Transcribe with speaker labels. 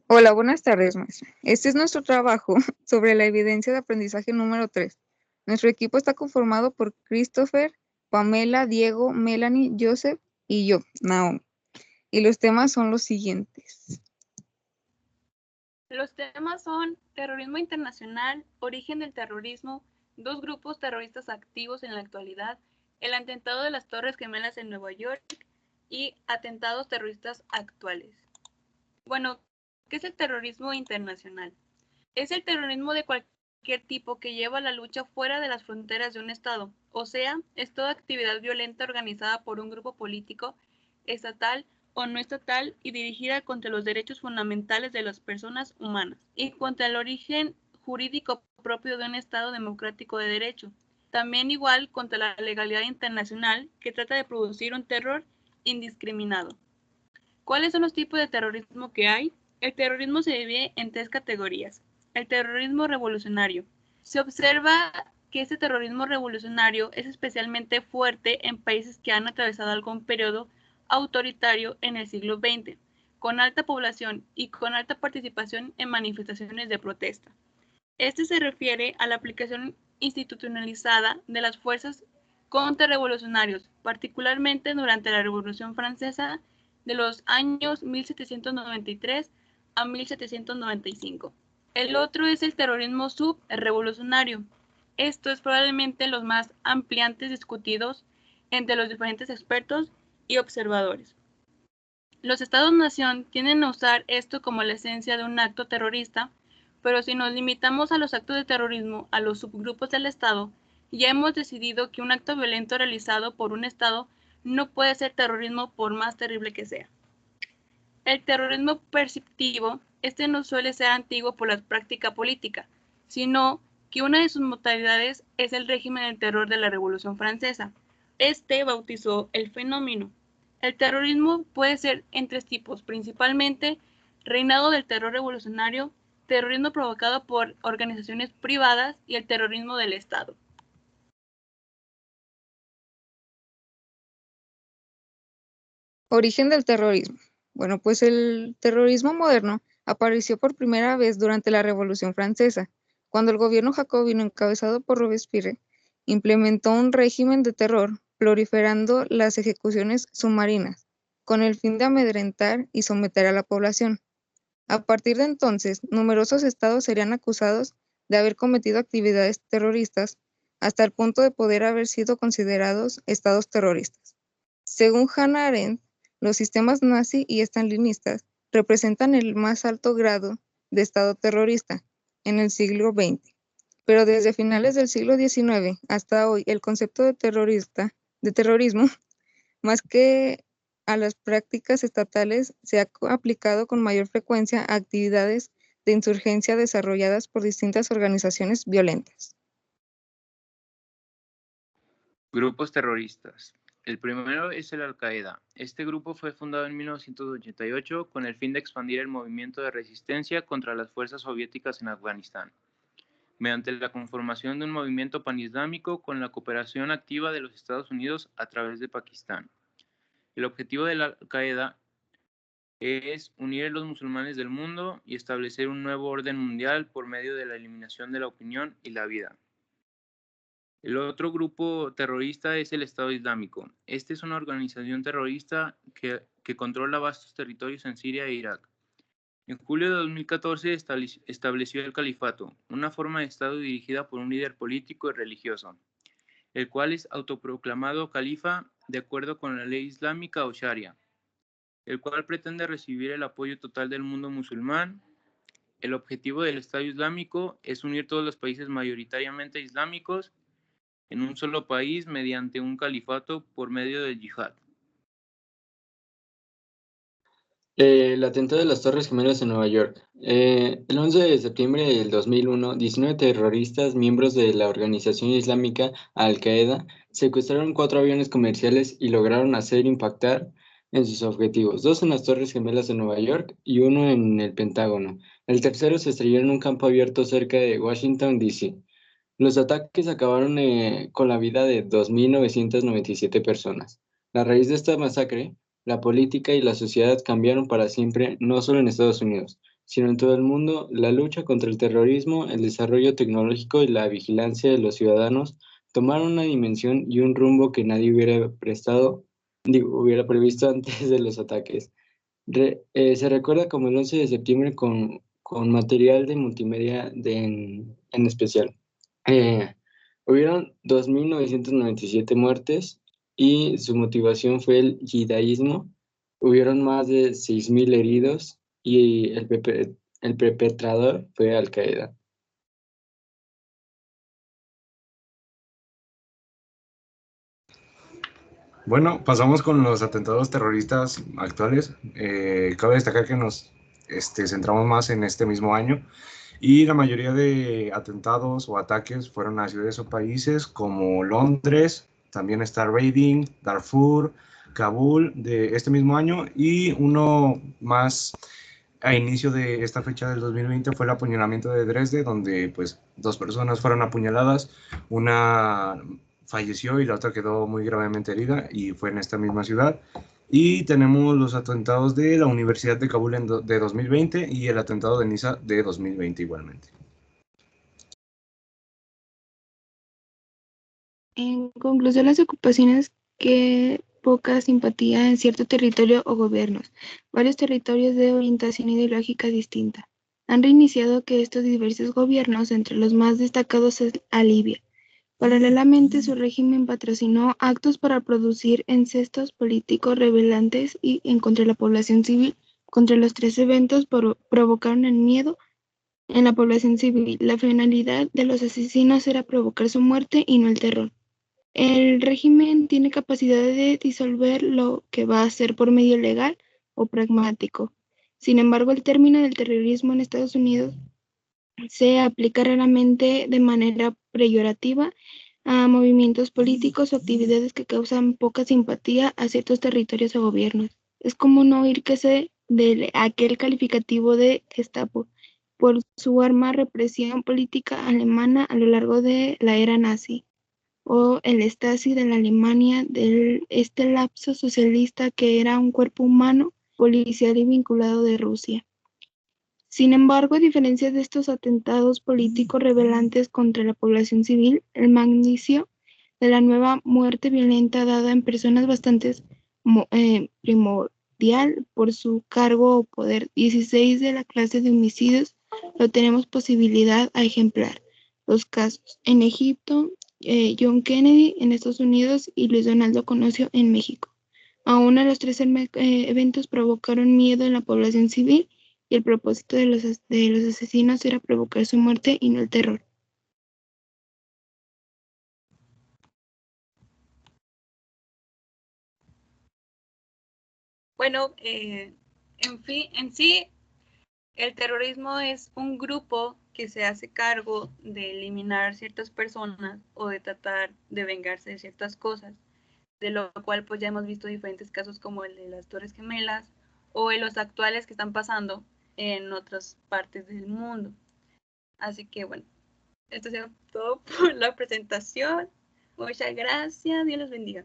Speaker 1: Hola, buenas tardes, maestra. Este es nuestro trabajo sobre la evidencia de aprendizaje número 3. Nuestro equipo está conformado por Christopher, Pamela, Diego, Melanie, Joseph y yo, Naomi. Y los temas son los siguientes.
Speaker 2: Los temas son terrorismo internacional, origen del terrorismo, dos grupos terroristas activos en la actualidad, el atentado de las Torres Gemelas en Nueva York y atentados terroristas actuales. Bueno, ¿qué es el terrorismo internacional? Es el terrorismo de cualquier tipo que lleva la lucha fuera de las fronteras de un Estado, o sea, es toda actividad violenta organizada por un grupo político, estatal o no estatal y dirigida contra los derechos fundamentales de las personas humanas y contra el origen jurídico propio de un Estado democrático de derecho. También igual contra la legalidad internacional que trata de producir un terror indiscriminado. ¿Cuáles son los tipos de terrorismo que hay? El terrorismo se divide en tres categorías. El terrorismo revolucionario. Se observa que este terrorismo revolucionario es especialmente fuerte en países que han atravesado algún periodo autoritario en el siglo XX, con alta población y con alta participación en manifestaciones de protesta. Este se refiere a la aplicación institucionalizada de las fuerzas contrarrevolucionarios, particularmente durante la Revolución Francesa de los años 1793 a 1795. El otro es el terrorismo subrevolucionario. Esto es probablemente los más ampliantes discutidos entre los diferentes expertos y observadores. Los Estados-nación tienden a usar esto como la esencia de un acto terrorista, pero si nos limitamos a los actos de terrorismo, a los subgrupos del Estado, ya hemos decidido que un acto violento realizado por un Estado no puede ser terrorismo por más terrible que sea. El terrorismo perceptivo, este no suele ser antiguo por la práctica política, sino que una de sus modalidades es el régimen del terror de la Revolución Francesa. Este bautizó el fenómeno. El terrorismo puede ser en tres tipos, principalmente reinado del terror revolucionario, terrorismo provocado por organizaciones privadas y el terrorismo del Estado.
Speaker 1: Origen del terrorismo. Bueno, pues el terrorismo moderno apareció por primera vez durante la Revolución Francesa, cuando el gobierno jacobino encabezado por Robespierre implementó un régimen de terror, proliferando las ejecuciones submarinas, con el fin de amedrentar y someter a la población. A partir de entonces, numerosos estados serían acusados de haber cometido actividades terroristas, hasta el punto de poder haber sido considerados estados terroristas. Según Hannah Arendt, los sistemas nazi y estalinistas representan el más alto grado de estado terrorista en el siglo XX, pero desde finales del siglo XIX hasta hoy el concepto de terrorismo, más que a las prácticas estatales, se ha aplicado con mayor frecuencia a actividades de insurgencia desarrolladas por distintas organizaciones violentas.
Speaker 3: Grupos terroristas. El primero es el Al-Qaeda. Este grupo fue fundado en 1988 con el fin de expandir el movimiento de resistencia contra las fuerzas soviéticas en Afganistán, mediante la conformación de un movimiento panislámico con la cooperación activa de los Estados Unidos a través de Pakistán. El objetivo de la Al-Qaeda es unir a los musulmanes del mundo y establecer un nuevo orden mundial por medio de la eliminación de la opinión y la vida. El otro grupo terrorista es el Estado Islámico. Este es una organización terrorista que controla vastos territorios en Siria e Irak. En julio de 2014 estableció el califato, una forma de Estado dirigida por un líder político y religioso, el cual es autoproclamado califa de acuerdo con la ley islámica o sharia, el cual pretende recibir el apoyo total del mundo musulmán. El objetivo del Estado Islámico es unir todos los países mayoritariamente islámicos en un solo país mediante un califato por medio del yihad.
Speaker 4: El atentado de las Torres Gemelas en Nueva York. El 11 de septiembre del 2001, 19 terroristas, miembros de la organización islámica Al-Qaeda, secuestraron 4 aviones comerciales y lograron hacer impactar en sus objetivos, 2 en las Torres Gemelas de Nueva York y 1 en el Pentágono. El tercero se estrelló en un campo abierto cerca de Washington, D.C. Los ataques acabaron con la vida de 2.997 personas. A raíz de esta masacre, la política y la sociedad cambiaron para siempre, no solo en Estados Unidos, sino en todo el mundo. La lucha contra el terrorismo, el desarrollo tecnológico y la vigilancia de los ciudadanos tomaron una dimensión y un rumbo que nadie hubiera previsto antes de los ataques. Se recuerda como el 11 de septiembre con material de multimedia en especial. Hubieron 2.997 muertes y su motivación fue el yidaísmo. Hubieron más de 6.000 heridos y el perpetrador fue Al Qaeda.
Speaker 5: Bueno, pasamos con los atentados terroristas actuales. Cabe destacar que nos centramos más en este mismo año y la mayoría de atentados o ataques fueron a ciudades o países como Londres, también está Reading, Darfur, Kabul de este mismo año, y uno más a inicio de esta fecha del 2020 fue el apuñalamiento de Dresde, donde pues 2 personas fueron apuñaladas, una falleció y la otra quedó muy gravemente herida, y fue en esta misma ciudad. Y tenemos los atentados de la Universidad de Kabul de 2020 y el atentado de Niza de 2020 igualmente.
Speaker 6: En conclusión, las ocupaciones que poca simpatía en cierto territorio o gobiernos, varios territorios de orientación ideológica distinta, han reiniciado que estos diversos gobiernos, entre los más destacados es a Libia. Paralelamente, su régimen patrocinó actos para producir encestos políticos rebelantes y en contra de la población civil. Contra los 3 eventos provocaron el miedo en la población civil. La finalidad de los asesinos era provocar su muerte y no el terror. El régimen tiene capacidad de disolver lo que va a ser por medio legal o pragmático. Sin embargo, el término del terrorismo en Estados Unidos se aplica raramente de manera peyorativa a movimientos políticos o actividades que causan poca simpatía a ciertos territorios o gobiernos. Es común oír que se de aquel calificativo de Gestapo por su arma represión política alemana a lo largo de la era nazi, o el Stasi de la Alemania de este lapso socialista que era un cuerpo humano, policial y vinculado de Rusia. Sin embargo, a diferencia de estos atentados políticos rebelantes contra la población civil, el magnificio de la nueva muerte violenta dada en personas bastante primordial por su cargo o poder. 16 de la clase de homicidios lo tenemos posibilidad a ejemplar. Los casos en Egipto, John Kennedy en Estados Unidos y Luis Donaldo Colosio en México. Aún a los 3 eventos provocaron miedo en la población civil y el propósito de los asesinos era provocar su muerte y no el terror.
Speaker 2: Bueno, en sí, el terrorismo es un grupo que se hace cargo de eliminar ciertas personas o de tratar de vengarse de ciertas cosas, de lo cual pues ya hemos visto diferentes casos como el de las Torres Gemelas o en los actuales que están pasando en otras partes del mundo. Así que bueno, esto ha sido todo por la presentación. Muchas gracias, Dios los bendiga.